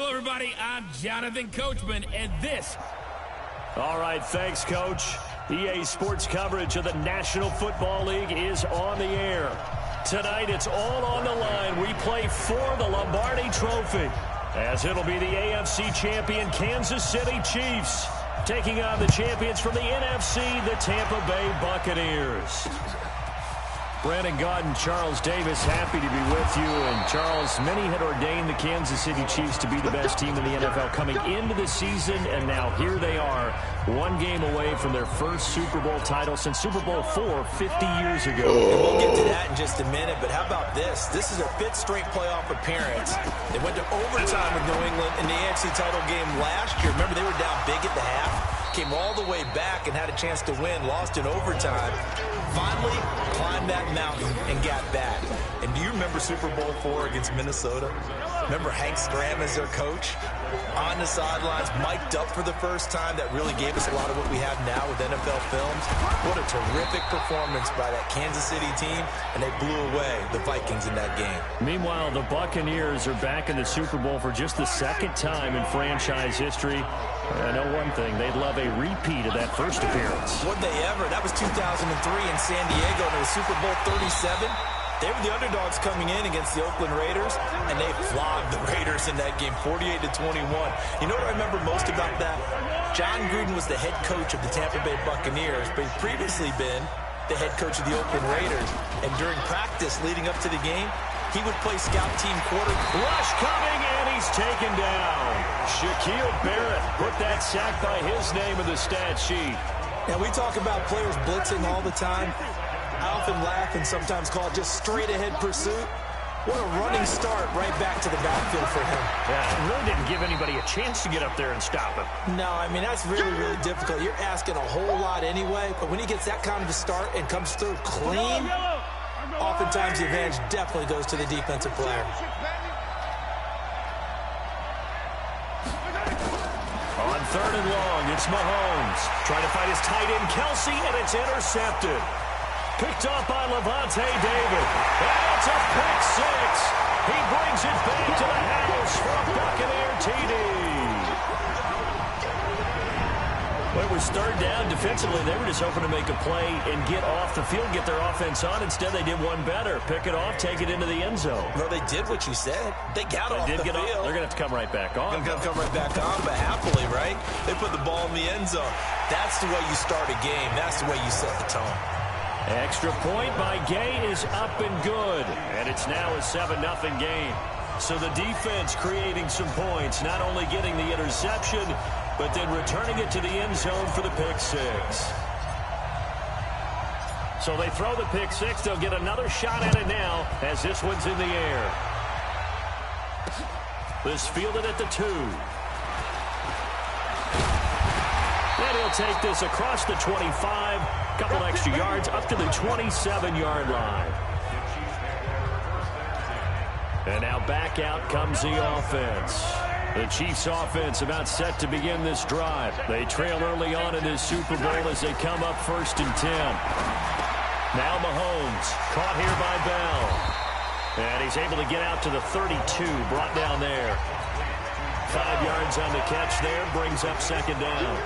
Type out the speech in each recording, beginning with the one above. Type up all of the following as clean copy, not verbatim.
Hello, everybody. I'm Jonathan Coachman, and this... All right, thanks, Coach. EA Sports coverage of the National Football League is on the air. Tonight, it's all on the line. We play for the Lombardi Trophy, as it'll be the AFC champion Kansas City Chiefs taking on the champions from the NFC, the Tampa Bay Buccaneers. Brandon Gaudin, Charles Davis, happy to be with you. And Charles, many had ordained the Kansas City Chiefs to be the best team in the NFL coming into the season, and now here they are, one game away from their first Super Bowl title since Super Bowl IV 50 years ago. And we'll get to that in just a minute, but how about this? This is their fifth straight playoff appearance. They went to overtime with New England in the AFC title game last year. Remember, they were down big at the half, came all the way back and had a chance to win, lost in overtime. Finally climbed that mountain and got back. And do you remember Super Bowl IV against Minnesota? Remember Hank Stram as their coach? On the sidelines, mic'd up for the first time. That really gave us a lot of what we have now with NFL films. What a terrific performance by that Kansas City team, and they blew away the Vikings in that game. Meanwhile, the Buccaneers are back in the Super Bowl for just the second time in franchise history. I know one thing, they'd love a repeat of that first appearance. Would they ever? That was 2003 in San Diego, and it was Super Bowl 37. They were the underdogs coming in against the Oakland Raiders, and they flogged the Raiders in that game, 48-21. You know what I remember most about that? John Gruden was the head coach of the Tampa Bay Buccaneers, but he'd previously been the head coach of the Oakland Raiders. And during practice leading up to the game, he would play scout team quarterback. Rush coming, and he's taken down. Shaquille Barrett put that sack by his name in the stat sheet. And we talk about players blitzing all the time. I often laugh and sometimes call it just straight-ahead pursuit. What a running start right back to the backfield for him. Yeah, it really didn't give anybody a chance to get up there and stop him. No, I mean, that's really, really difficult. You're asking a whole lot anyway, but when he gets that kind of a start and comes through clean, oftentimes the advantage definitely goes to the defensive player. On third and long, it's Mahomes. Trying to find his tight end, Kelsey, and it's intercepted. Picked up by Levante David. And it's a pick six. He brings it back to the house for a Buccaneer TD. When it was third down defensively, they were just hoping to make a play and get off the field, get their offense on. Instead, they did one better. Pick it off, take it into the end zone. No, they did what you said. They got off the field. They're going to have to come right back on. They're going to come right back on, but happily, right? They put the ball in the end zone. That's the way you start a game. That's the way you set the tone. Extra point by Gay is up and good. And it's now a 7-0 game. So the defense creating some points, not only getting the interception, but then returning it to the end zone for the pick six. So they throw the pick six. They'll get another shot at it now as this one's in the air. This fielded at the 2. And he'll take this across the 25. Couple extra yards up to the 27-yard line. And now back out comes the offense. The Chiefs offense about set to begin this drive. They trail early on in this Super Bowl as they come up 1st and 10. Now Mahomes caught here by Bell. And he's able to get out to the 32, brought down there. 5 yards on the catch there, brings up 2nd down.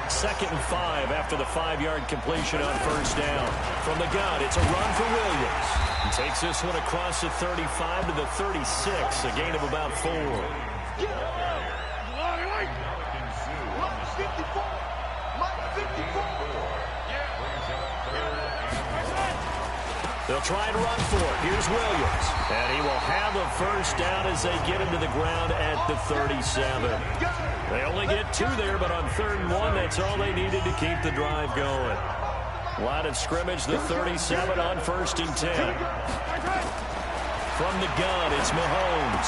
2nd and 5 after the 5-yard completion on 1st down. From the gun, it's a run for Williams. He takes this one across the 35 to the 36, a gain of about 4. They'll try and run for it. Here's Williams. And he will have a 1st down as they get him to the ground at the 37. They only get 2 there, but on 3rd and 1, that's all they needed to keep the drive going. Line of scrimmage, the 37 on 1st and 10. From the gun, it's Mahomes.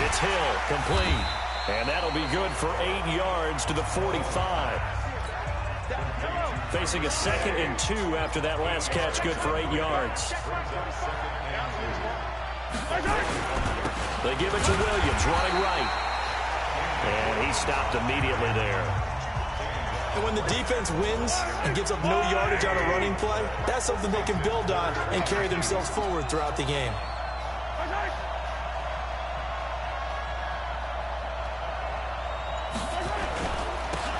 It's Hill, complete. And that'll be good for 8 yards to the 45. Facing a 2nd and 2 after that last catch, good for 8 yards. They give it to Williams, running right. And he stopped immediately there. And when the defense wins and gives up no yardage on a running play, that's something they can build on and carry themselves forward throughout the game.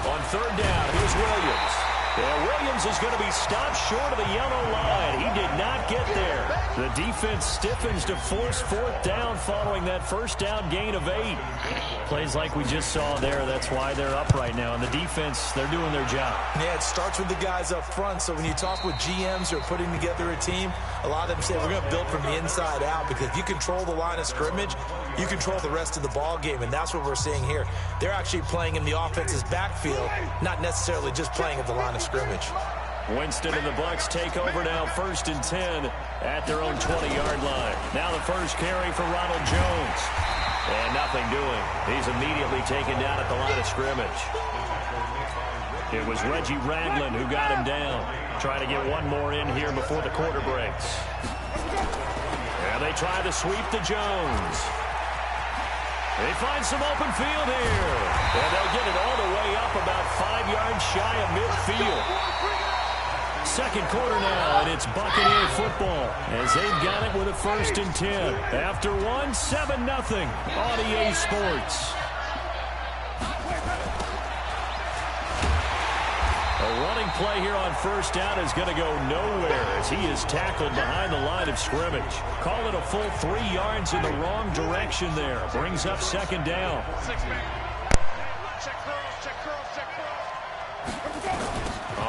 On third down, here's Williams. Yeah, Williams is going to be stopped short of the yellow line. He did not get there. The defense stiffens to force fourth down following that first down gain of 8. Plays like we just saw there. That's why they're up right now. And the defense, they're doing their job. Yeah, it starts with the guys up front. So when you talk with GMs who are putting together a team, a lot of them say we're going to build from the inside out, because if you control the line of scrimmage, you control the rest of the ball game, and that's what we're seeing here. They're actually playing in the offense's backfield, not necessarily just playing at the line of scrimmage. Winston and the Bucs take over now, 1st and 10 at their own 20-yard line. Now the first carry for Ronald Jones. And nothing doing. He's immediately taken down at the line of scrimmage. It was Reggie Ragland who got him down. Trying to get one more in here before the quarter breaks. And they try to sweep to Jones. They find some open field here. And they'll get it all the way up about 5 yards shy of midfield. Second quarter now, and it's Buccaneer football as they've got it with a 1st and 10. After 7-0 on EA Sports. A running play here on first down is going to go nowhere as he is tackled behind the line of scrimmage. Call it a full 3 yards in the wrong direction there. Brings up 2nd down.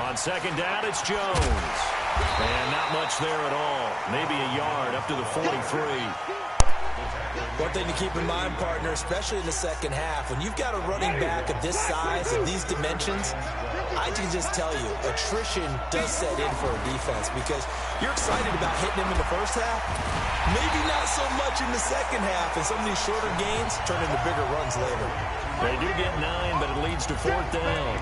On 2nd down, it's Jones. And not much there at all. Maybe a yard up to the 43. One thing to keep in mind, partner, especially in the second half, when you've got a running back of this size, of these dimensions, I can just tell you, attrition does set in for a defense, because you're excited about hitting him in the first half, maybe not so much in the second half, and some of these shorter gains turn into bigger runs later. They do get 9, but it leads to 4th down.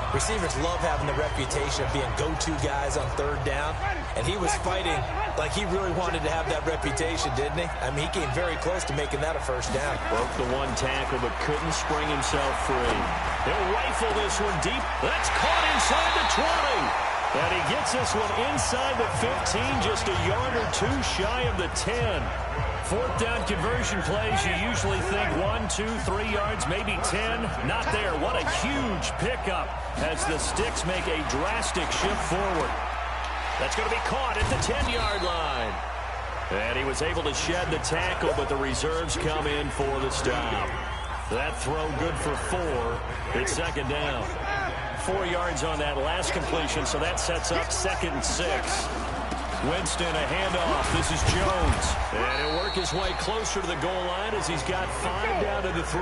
Receivers love having the reputation of being go-to guys on 3rd down, and he was fighting like he really wanted to have that reputation, didn't he? I mean, he came very close to making that a 1st down. Broke the one tackle, but couldn't spring himself free. He'll rifle this one deep. That's caught inside the 20. And he gets this one inside the 15, just a yard or 2 shy of the 10. 4th down conversion plays, you usually think 1, 2, 3 yards, maybe 10. Not there. What a huge pickup as the Sticks make a drastic shift forward. That's going to be caught at the 10-yard line. And he was able to shed the tackle, but the reserves come in for the stop. That throw good for 4. It's 2nd down. 4 yards on that last completion, so that sets up 2nd and 6. Winston, a handoff. This is Jones. And he'll work his way closer to the goal line as he's got 5 down to the 3.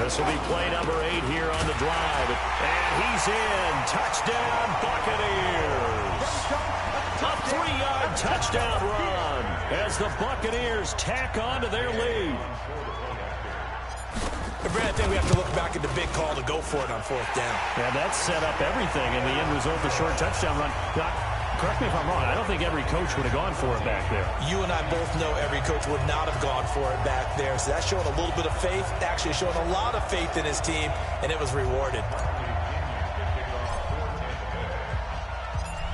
This will be play number 8 here on the drive. And he's in. Touchdown, Buccaneers. A 3-yard touchdown run as the Buccaneers tack on to their lead. Brad, I think we have to look back at the big call to go for it on 4th down. Yeah, that set up everything, and the end result, the short touchdown run. Correct me if I'm wrong, I don't think every coach would have gone for it back there. You and I both know every coach would not have gone for it back there. So that's showing a little bit of faith, actually showing a lot of faith in his team, and it was rewarded.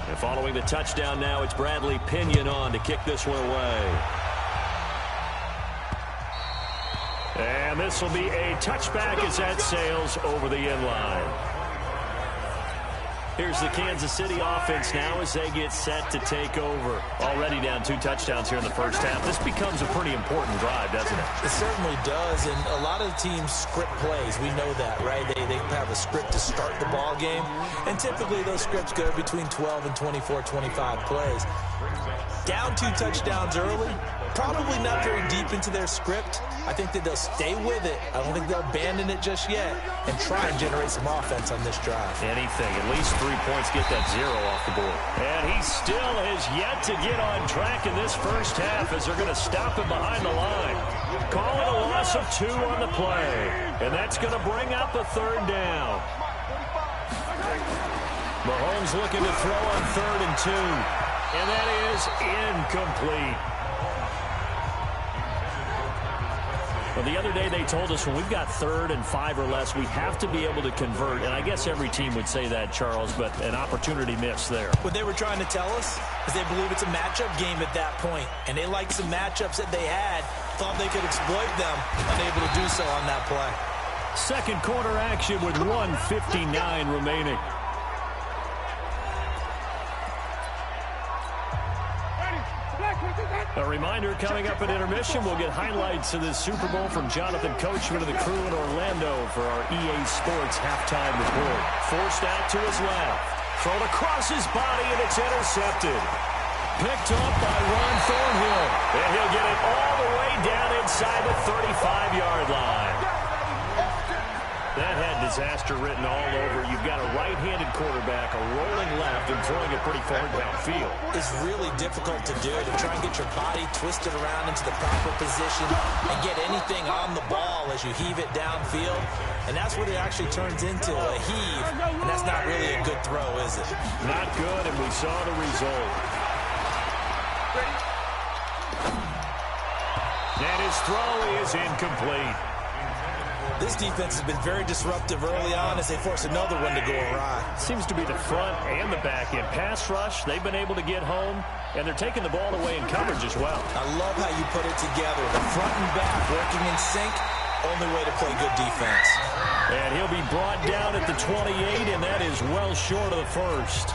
And following the touchdown now, it's Bradley Pinion on to kick this one away. And this will be a touchback as that sails over the end line. Here's the Kansas City offense now as they get set to take over. Already down 2 touchdowns here in the first half. This becomes a pretty important drive, doesn't it? It certainly does, and a lot of the teams script plays. We know that, right? They have a script to start the ball game, and typically those scripts go between 12 and 24, 25 plays. Down 2 touchdowns early, probably not very deep into their script. I think that they'll stay with it. I don't think they'll abandon it just yet and try and generate some offense on this drive. Anything, at least 3 points, get that 0 off the board. And he still has yet to get on track in this first half as they're going to stop him behind the line. Call it a loss of 2 on the play. And that's going to bring up a 3rd down. Mahomes looking to throw on 3rd and 2. And that is incomplete. Well, the other day they told us when we've got 3rd and 5 or less, we have to be able to convert. And I guess every team would say that, Charles, but an opportunity missed there. What they were trying to tell us is they believe it's a matchup game at that point. And they liked some matchups that they had, thought they could exploit them, unable to do so on that play. Second quarter action with 1:59 remaining. A reminder, coming up at intermission, we'll get highlights of this Super Bowl from Jonathan Coachman and the crew in Orlando for our EA Sports halftime report. Forced out to his left. Thrown across his body, and it's intercepted. Picked up by Ron Thornhill. And he'll get it all the way down inside the 35-yard line. That had disaster written all over. You've got a right-handed quarterback, a rolling left, and throwing it pretty far downfield. It's really difficult to do, to try and get your body twisted around into the proper position and get anything on the ball as you heave it downfield. And that's what it actually turns into, a heave. And that's not really a good throw, is it? Not good, and we saw the result. And his throw is incomplete. This defense has been very disruptive early on as they force another one to go awry. Seems to be the front and the back end. Pass rush, they've been able to get home, and they're taking the ball away in coverage as well. I love how you put it together. The front and back working in sync, only way to play good defense. And he'll be brought down at the 28, and that is well short of the first.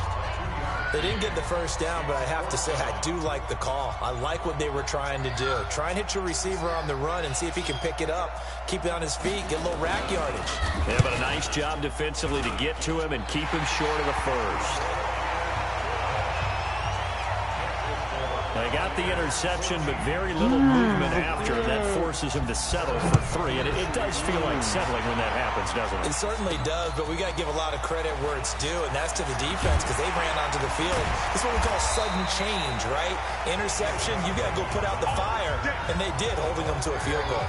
They didn't get the first down, but I have to say I do like the call. I like what they were trying to do. Try and hit your receiver on the run and see if he can pick it up, keep it on his feet, get a little rack yardage. Yeah, but a nice job defensively to get to him and keep him short of the first. They got the interception, but very little movement after. That forces him to settle for 3, and it does feel like settling when that happens, doesn't it? It certainly does, but we got to give a lot of credit where it's due, and that's to the defense because they ran onto the field. This is what we call sudden change, right? Interception, you got to go put out the fire, and they did, holding them to a field goal.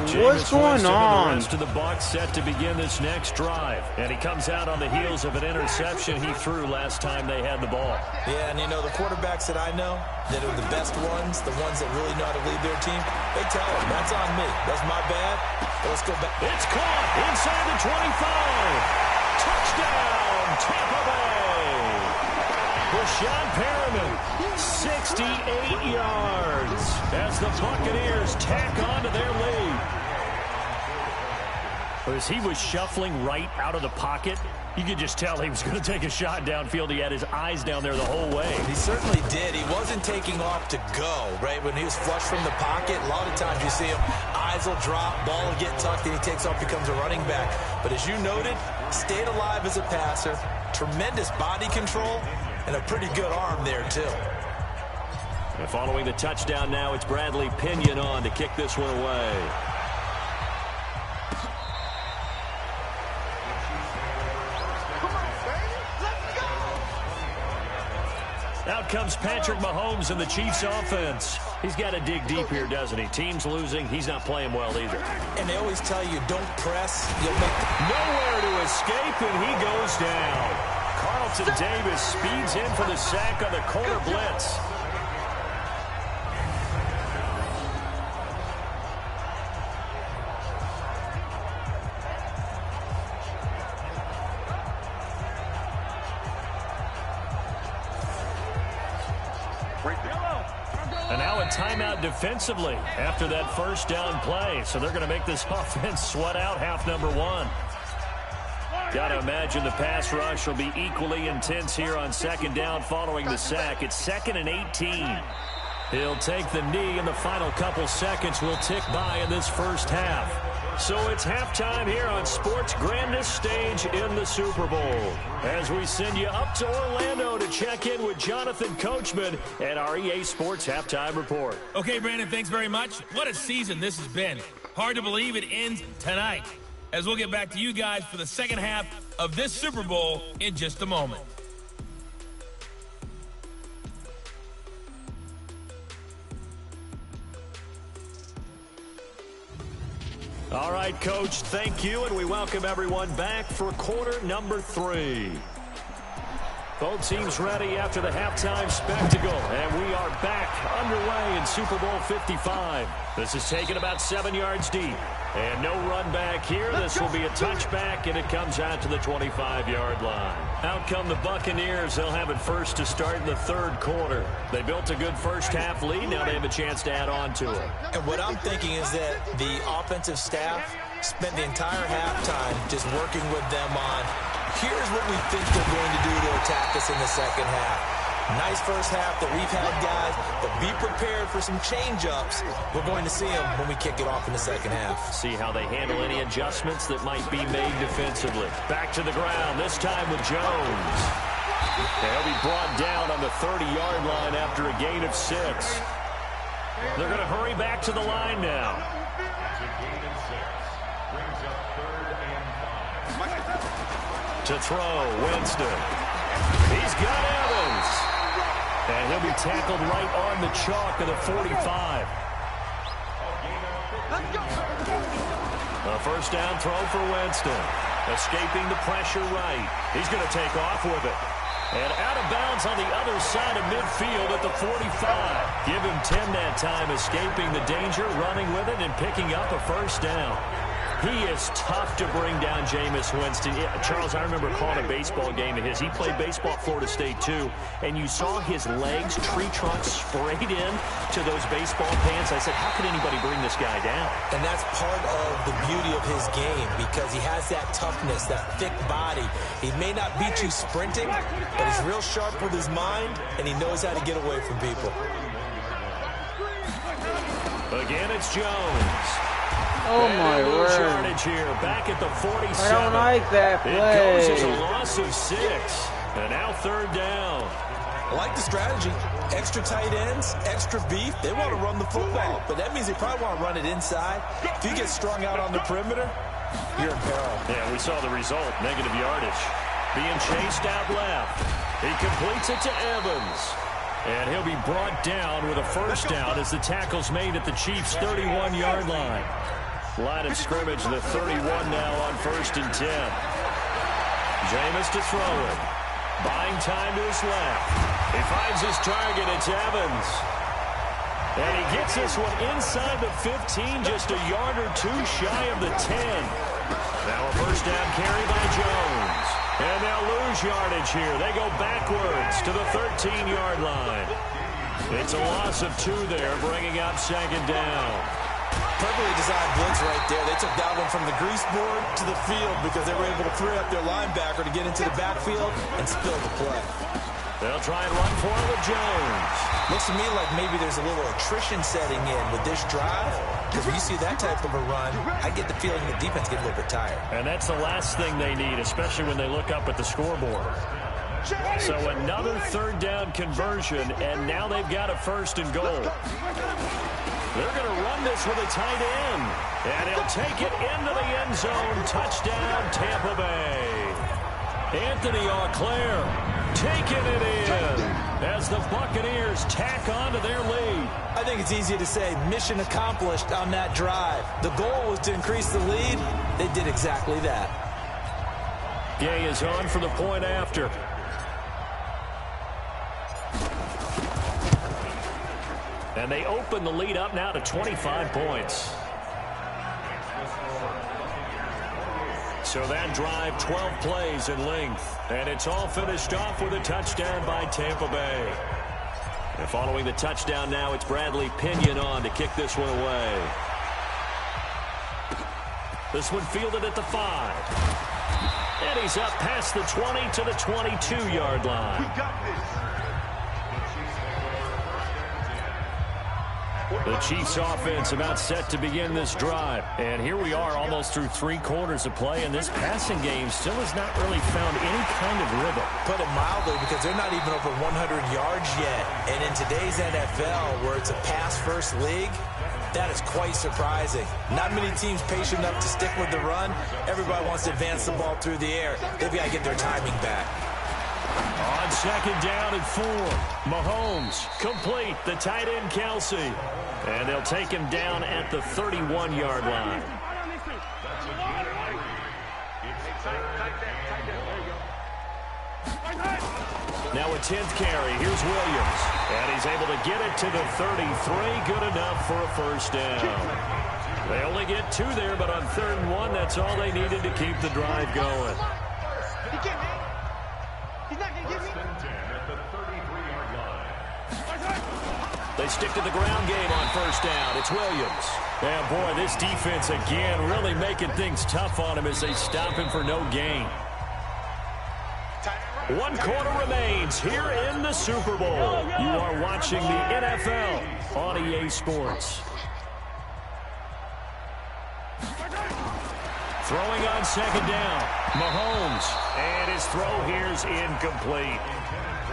What's going on? The rest of the Bucs set to begin this next drive. And he comes out on the heels of an interception he threw last time they had the ball. Yeah, and you know, the quarterbacks that I know that are the best ones, the ones that really know how to lead their team, they tell them, that's on me. That's my bad. But let's go back. It's caught inside the 25. Touchdown, Tampa Bay. Rashawn Perriman, 68 yards as the Buccaneers tack on to their lead. As he was shuffling right out of the pocket, you could just tell he was going to take a shot downfield. He had his eyes down there the whole way. He certainly did. He wasn't taking off to go, right? When he was flush from the pocket, a lot of times you see him, eyes will drop, ball will get tucked, and he takes off, becomes a running back. But as you noted, stayed alive as a passer, tremendous body control, and a pretty good arm there, too. And following the touchdown now, it's Bradley Pinion on to kick this one away. Out comes Patrick Mahomes and the Chiefs offense. He's got to dig deep here, doesn't he? Team's losing. He's not playing well either. And they always tell you, don't press. You'll make nowhere to escape, and he goes down. Carlton Davis speeds in for the sack on the corner blitz. And now a timeout defensively after that first down play. So they're going to make this offense sweat out half number 1. Got to imagine the pass rush will be equally intense here on second down following the sack. It's 2nd and 18. He'll take the knee, and the final couple seconds will tick by in this first half. So it's halftime here on sports' grandest stage in the Super Bowl. As we send you up to Orlando to check in with Jonathan Coachman and our EA Sports Halftime Report. Okay, Brandon, thanks very much. What a season this has been. Hard to believe it ends tonight, as we'll get back to you guys for the second half of this Super Bowl in just a moment. All right, Coach, thank you, and we welcome everyone back for quarter number 3. Both teams ready after the halftime spectacle, and we are back underway in Super Bowl 55. This is taken about 7 yards deep, and no run back here. This will be a touchback, and it comes out to the 25-yard line. Out come the Buccaneers. They'll have it first to start in the third quarter. They built a good first-half lead. Now they have a chance to add on to it. And what I'm thinking is that the offensive staff spent the entire halftime just working with them on, here's what we think they're going to do to attack us in the second half. Nice first half that we've had, guys, but be prepared for some change-ups. We're going to see them when we kick it off in the second half. See how they handle any adjustments that might be made defensively. Back to the ground, this time with Jones. They'll be brought down on the 30-yard line after a gain of 6. They're going to hurry back to the line now. To throw, Winston. He's got Evans. And he'll be tackled right on the chalk of the 45. A first down throw for Winston. Escaping the pressure right. He's going to take off with it. And out of bounds on the other side of midfield at the 45. Give him 10 that time, escaping the danger, running with it, and picking up a first down. He is tough to bring down, Jameis Winston. Yeah, Charles, I remember calling a baseball game of his. He played baseball at Florida State, too. And you saw his legs, tree trunks sprayed in to those baseball pants. I said, how could anybody bring this guy down? And that's part of the beauty of his game, because he has that toughness, that thick body. He may not beat you sprinting, but he's real sharp with his mind, and he knows how to get away from people. Again, it's Jones. Oh, my word. Yardage here, back at the 47. I don't like that play. It goes as a loss of 6. And now third down. I like the strategy. Extra tight ends, extra beef. They want to run the football, but that means they probably want to run it inside. If you get strung out on the perimeter, you're in peril. Yeah, we saw the result, negative yardage. Being chased out left. He completes it to Evans. And he'll be brought down with a first down as the tackle's made at the Chiefs' 31-yard line. Line of scrimmage, the 31 now on 1st and 10. Jameis to throw it. Buying time to his left. He finds his target. It's Evans. And he gets this one inside the 15, just a yard or two shy of the 10. Now a first down carry by Jones. And they'll lose yardage here. They go backwards to the 13-yard line. It's a loss of 2 there, bringing up second down. Perfectly designed blitz right there. They took that one from the grease board to the field because they were able to free up their linebacker to get into the backfield and spill the play. They'll try and run for it with Jones. Looks to me like maybe there's a little attrition setting in with this drive, because when you see that type of a run, I get the feeling the defense gets a little bit tired. And that's the last thing they need, especially when they look up at the scoreboard. So another third down conversion, and now they've got a 1st and goal. They're going to run this with a tight end. And he'll take it into the end zone. Touchdown, Tampa Bay. Anthony Auclair taking it in as the Buccaneers tack on to their lead. I think it's easy to say mission accomplished on that drive. The goal was to increase the lead. They did exactly that. Gay is on for the point after. And they open the lead up now to 25 points. So that drive, 12 plays in length. And it's all finished off with a touchdown by Tampa Bay. And following the touchdown now, it's Bradley Pinion on to kick this one away. This one fielded at the 5. And he's up past the 20 to the 22-yard line. We got this. The Chiefs offense about set to begin this drive. And here we are almost through 3 quarters of play, and this passing game still has not really found any kind of rhythm. Put it mildly, because they're not even over 100 yards yet. And in today's NFL, where it's a pass-first league, that is quite surprising. Not many teams patient enough to stick with the run. Everybody wants to advance the ball through the air. They've got to get their timing back. On second down and 4, Mahomes complete, the tight end Kelsey. And they'll take him down at the 31-yard line. Now a 10th carry. Here's Williams. And he's able to get it to the 33. Good enough for a first down. They only get 2 there, but on 3rd and 1, that's all they needed to keep the drive going. They stick to the ground game on first down. It's Williams. And boy, this defense again really making things tough on him as they stop him for no gain. 1 quarter remains here in the Super Bowl. You are watching the NFL on EA Sports. Throwing on 2nd down. Mahomes. And his throw here's incomplete.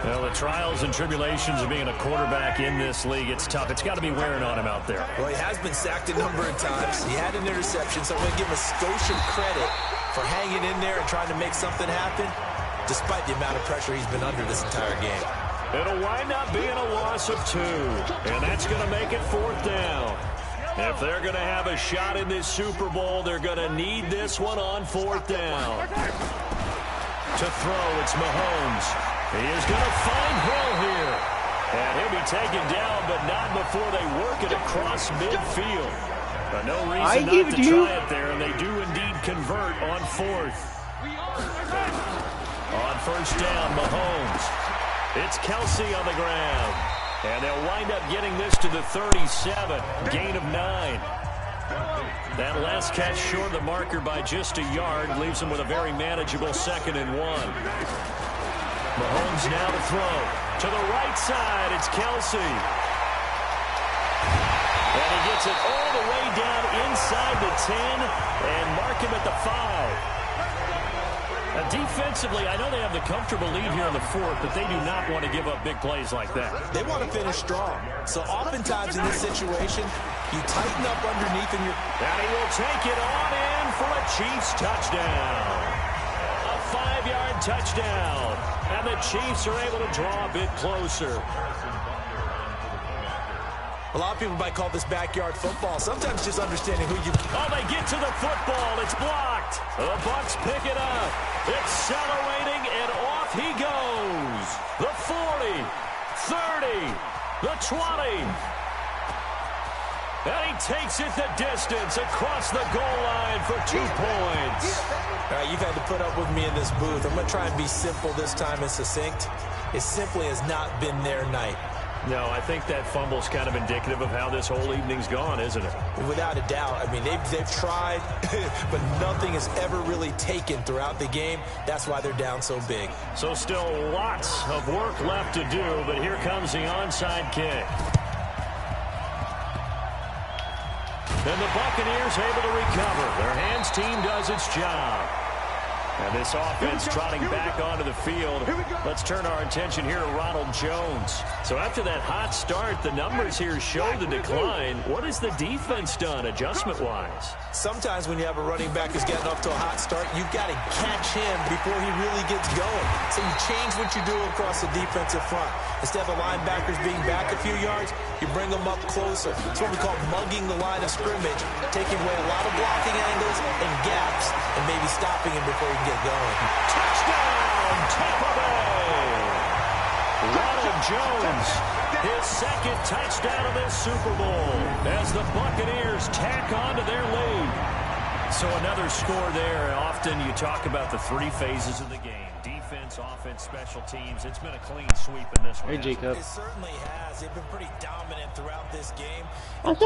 Well, the trials and tribulations of being a quarterback in this league, it's tough. It's got to be wearing on him out there. Well, he has been sacked a number of times. He had an interception, so I'm going to give him a Scotian credit for hanging in there and trying to make something happen, despite the amount of pressure he's been under this entire game. It'll wind up being a loss of 2, and that's going to make it 4th down. If they're going to have a shot in this Super Bowl, they're going to need this one on 4th down. To throw, it's Mahomes. He is going to find Hill here. And he'll be taken down, but not before they work it across midfield. But no reason not to try it there, and they do indeed convert on 4th. On 1st down, Mahomes. It's Kelsey on the ground. And they'll wind up getting this to the 37. Gain of 9. That last catch short of the marker by just a yard leaves them with a very manageable 2nd and 1. Mahomes now to throw. To the right side, it's Kelsey. And he gets it all the way down inside the 10 and mark him at the 5. Now, defensively, I know they have the comfortable lead here in the 4th, but they do not want to give up big plays like that. They want to finish strong. So oftentimes in this situation, you tighten up underneath and you're... And he will take it on in for a Chiefs touchdown. A 5-yard touchdown. And the Chiefs are able to draw a bit closer. A lot of people might call this backyard football. Sometimes just understanding who you... Oh, they get to the football. It's blocked. The Bucs pick it up. Accelerating, and off he goes. The 40, 30, the 20. And he takes it the distance across the goal line for 2 points. All right, you've had to put up with me in this booth. I'm going to try and be simple this time and succinct. It simply has not been their night. No, I think that fumble's kind of indicative of how this whole evening's gone, isn't it? Without a doubt. I mean, they've tried, but nothing has ever really taken throughout the game. That's why they're down so big. So still lots of work left to do, but here comes the onside kick. And the Buccaneers able to recover. Their hands team does its job. And this offense trotting back onto the field. Let's turn our attention here to Ronald Jones. So after that hot start, the numbers here show the decline. What has the defense done adjustment-wise? Sometimes when you have a running back who's getting off to a hot start, you've got to catch him before he really gets going. So you change what you do across the defensive front. Instead of the linebackers being back a few yards, you bring them up closer. It's what we call mugging the line of scrimmage, taking away a lot of blocking angles and gaps, and maybe stopping him before he can get going. Touchdown, Tampa Bay! Ronald Jones, his 2nd touchdown of this Super Bowl as the Buccaneers tack on to their lead. So another score there. Often you talk about the 3 phases of the game. Defense, offense, special teams. It's been a clean sweep in this one. Hey, Jacob. It certainly has. They've been pretty dominant throughout this game. 4th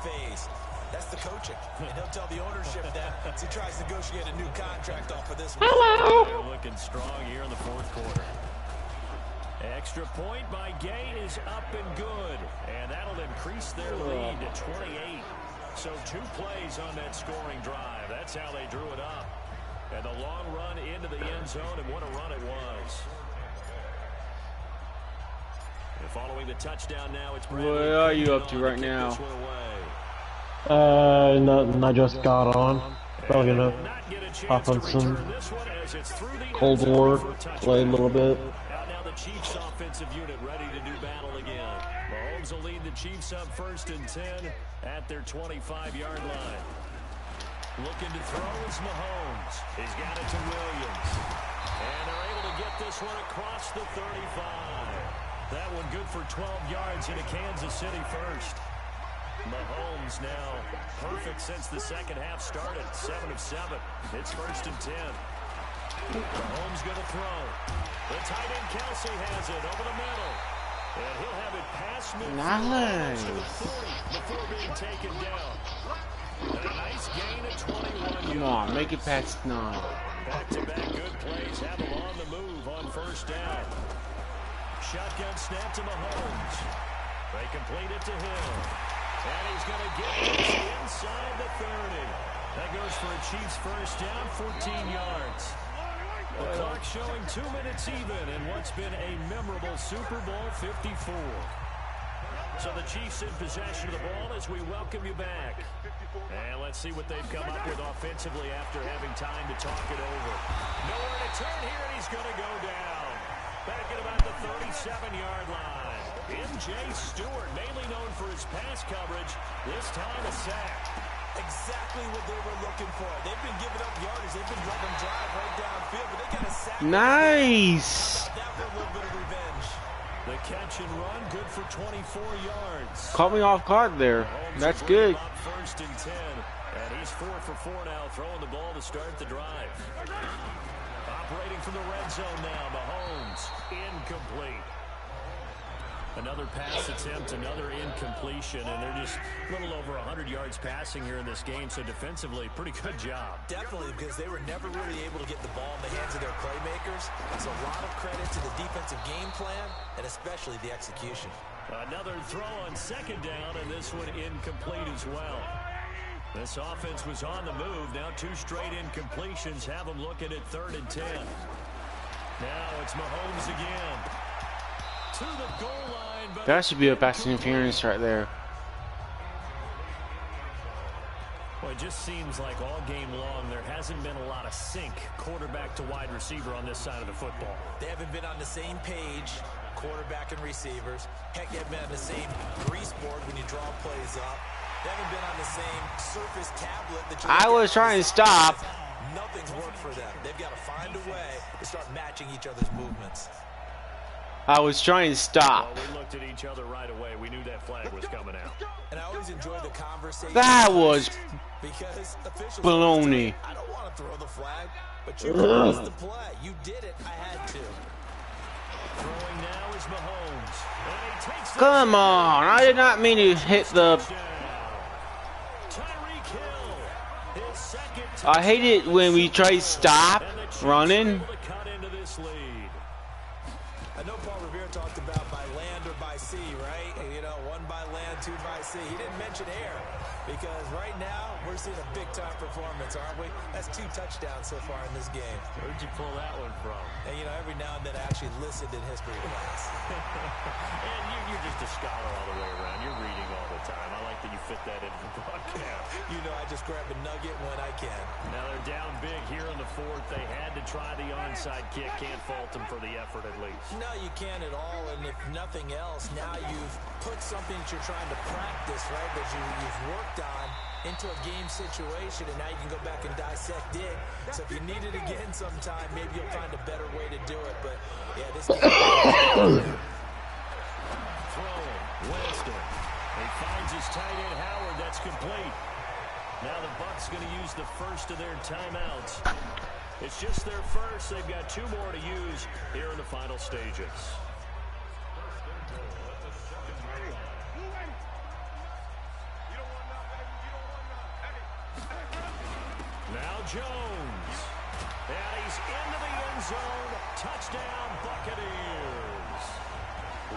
phase. That's the coaching. And he'll tell the ownership that as he tries to negotiate a new contract off of this one. They're looking strong here in the 4th quarter. Extra point by Gay is up and good. And that'll increase their lead to 28. So 2 plays on that scoring drive. That's how they drew it up. And the long run into the end zone, and what a run it was. And following the touchdown now, it's Bradley. What are you up to right now? Nothing. I just got on. Probably gonna hop on some Cold War, play a little bit. Now the Chiefs offensive unit ready to do battle again. Mahomes will lead the Chiefs up 1st and 10 at their 25-yard line. Looking to throw is Mahomes. He's got it to Williams. And they're able to get this one across the 35. That one good for 12 yards into Kansas City first. Mahomes now perfect since the second half started. 7 of 7. It's 1st and 10. Mahomes going to throw. The tight end Kelsey has it over the middle. And he'll have it past midfield to the 40 before being taken down. And a nice gain of 21 yards. Come on, make it past 9. Back-to-back good plays have him on the move on 1st down. Shotgun snap to Mahomes. They complete it to Hill. And he's going to get this inside the 30. That goes for a Chiefs 1st down, 14 yards. The clock showing 2 minutes even in what's been a memorable Super Bowl 54. So the Chiefs in possession of the ball as we welcome you back. And let's see what they've come up with offensively after having time to talk it over. Nowhere to turn here, and he's going to go down. Back at about the 37-yard line. M.J. Stewart, mainly known for his pass coverage, this time a sack. Exactly what they were looking for. They've been giving up yardage. They've been letting them drive right downfield, but they got a sack. Nice. That for a little bit of revenge. The catch and run, good for 24 yards. Caught me off guard there. That's good. 1st and 10. And he's 4 for 4 now, throwing the ball to start the drive. Operating from the red zone now, Mahomes, incomplete. Another pass attempt, another incompletion, and they're just a little over 100 yards passing here in this game, so defensively, pretty good job. Definitely, because they were never really able to get the ball in the hands of their playmakers. It's a lot of credit to the defensive game plan, and especially the execution. Another throw on 2nd down, and this one incomplete as well. This offense was on the move. Now 2 straight incompletions have them looking at 3rd and 10. Now it's Mahomes again. To the goal line, but That should be a pass interference right there. Well, it just seems like all game long there hasn't been a lot of sync quarterback to wide receiver on this side of the football. They haven't been on the same page, quarterback and receivers. Heck, they haven't been on the same grease board when you draw plays up. They haven't been on the same surface tablet that you I was trying to stop. Nothing's worked for them. They've got to find a way to start matching each other's movements. I was trying to stop. Well, we looked at each other right away. We knew that flag was coming out. And I always enjoy the conversation. That was because officials baloney. I don't want to throw the flag, but you caused the play. You did it. I had to. Throwing now is Mahomes. And he takes the Come on. I did not mean to hit the... Tyreek Hill, his second I hate it when we try to stop running. able to cut into this lead. I know Paul Revere talked about by land or by sea, right? And, you know, 1 by land, 2 by sea. He didn't mention air because right now we're seeing a big-time performance, aren't we? That's 2 touchdowns so far in this game. Where'd you pull that one from? And, you know, every now and then I actually listened in history class. And you're just a scholar all the way around. You're reading all the time. I like that you fit that into the broadcast. You know, I just grab a nugget when I can. Now they're down big here in the 4th. They had to try the onside kick. Can't fault them for the effort at least. No, you can't at all. And if nothing else, now you've put something that you're trying to practice, right, that you've worked on into a game situation, and now you can go back and dissect it. So if you need it again sometime, maybe you'll find a better way to do it. But, yeah, this game... Throwing, Winston. He finds his tight end, Howard. That's complete. Now the Bucs going to use the first of their timeouts. It's just their first. They've got 2 more to use here in the final stages. Now Jones. And he's into the end zone. Touchdown, Buccaneers.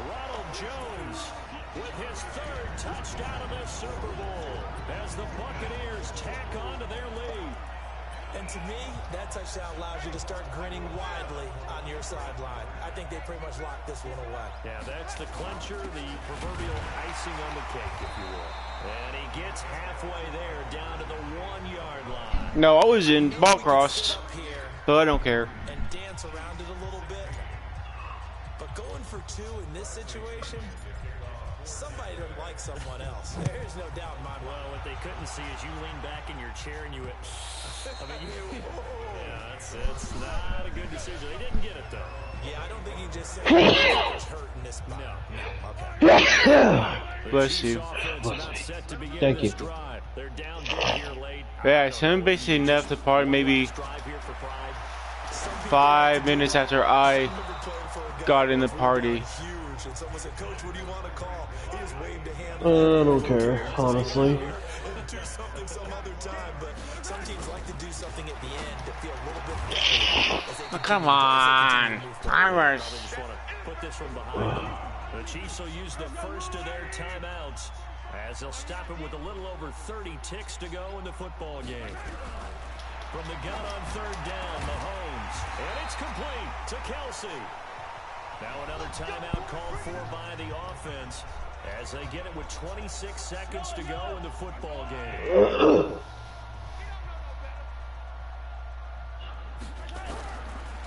Ronald Jones with his 3rd touchdown of this Super Bowl as the Buccaneers tack on to their lead. And to me, that touchdown allows you to start grinning widely on your sideline. I think they pretty much locked this one away. Yeah, that's the clincher, the proverbial icing on the cake, if you will. And he gets halfway there, down to the 1-yard line. No, I was in ball crossed, but I don't care. And dance around it a little bit. But going for 2 in this situation, somebody doesn't like someone else. There's no doubt in my mind. Well, what they couldn't see as you leaned back in your chair and you went, yeah, it's not a good decision. They didn't get it, though. Yeah, I don't think he just said he was hurt in this spot. No. Okay. Bless you. Thank you. They're down big here late. Yeah, Sam basically left the party maybe 5 minutes after I got in the party. I don't care, honestly. Oh, come on. I was. The Chiefs will use the first of their timeouts as they'll stop it with a little over 30 ticks to go in the football game. From the gun on third down, Mahomes. And it's complete to Kelsey. Now another timeout called for by the offense as they get it with 26 seconds to go in the football game.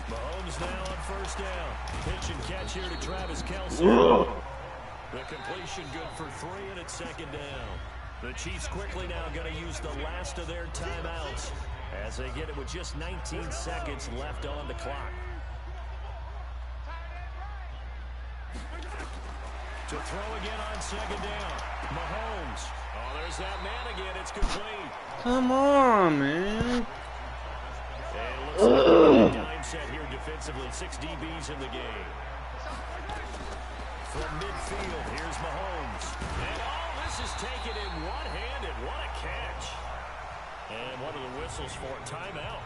Mahomes now on first down. Pitch and catch here to Travis Kelsey. The completion good for 3, and it's second down. The Chiefs quickly now going to use the last of their timeouts as they get it with just 19 seconds left on the clock. To throw again on second down. Mahomes. Oh, there's that man again. It's complete. Come on, man. And it looks like a dime set here defensively. 6 DBs in the game. From midfield, here's Mahomes. And this is taken in one-handed. What a catch. And one of the whistles for a timeout.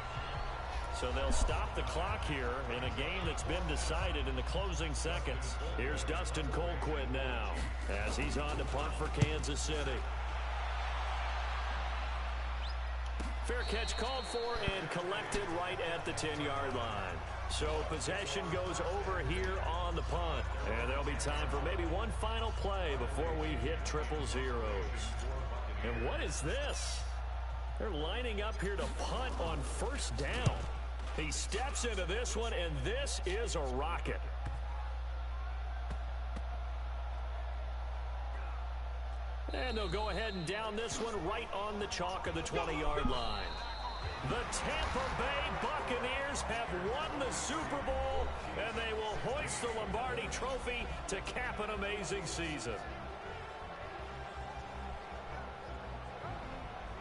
So they'll stop the clock here in a game that's been decided in the closing seconds. Here's Dustin Colquitt now as he's on to punt for Kansas City. Fair catch called for and collected right at the 10-yard line. So possession goes over here on the punt. And there'll be time for maybe one final play before we hit triple zeros. And what is this? They're lining up here to punt on first down. He steps into this one, and this is a rocket. And they'll go ahead and down this one right on the chalk of the 20-yard line. The Tampa Bay Buccaneers have won the Super Bowl, and they will hoist the Lombardi Trophy to cap an amazing season.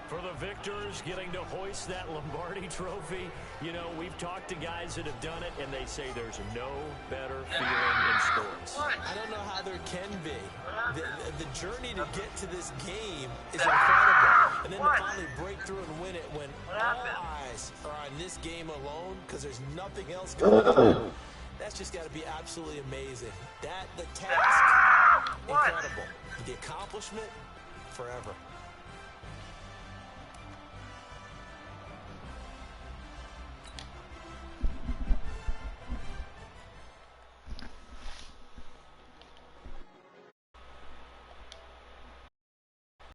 For the victors getting to hoist that Lombardi Trophy, you know, we've talked to guys that have done it, and they say there's no better feeling in sports. I don't know how there can be. The journey to get to this game is incredible. And then to finally break through and win it when all eyes are on this game alone because there's nothing else going on. That's just got to be absolutely amazing. The task, incredible. The accomplishment, forever.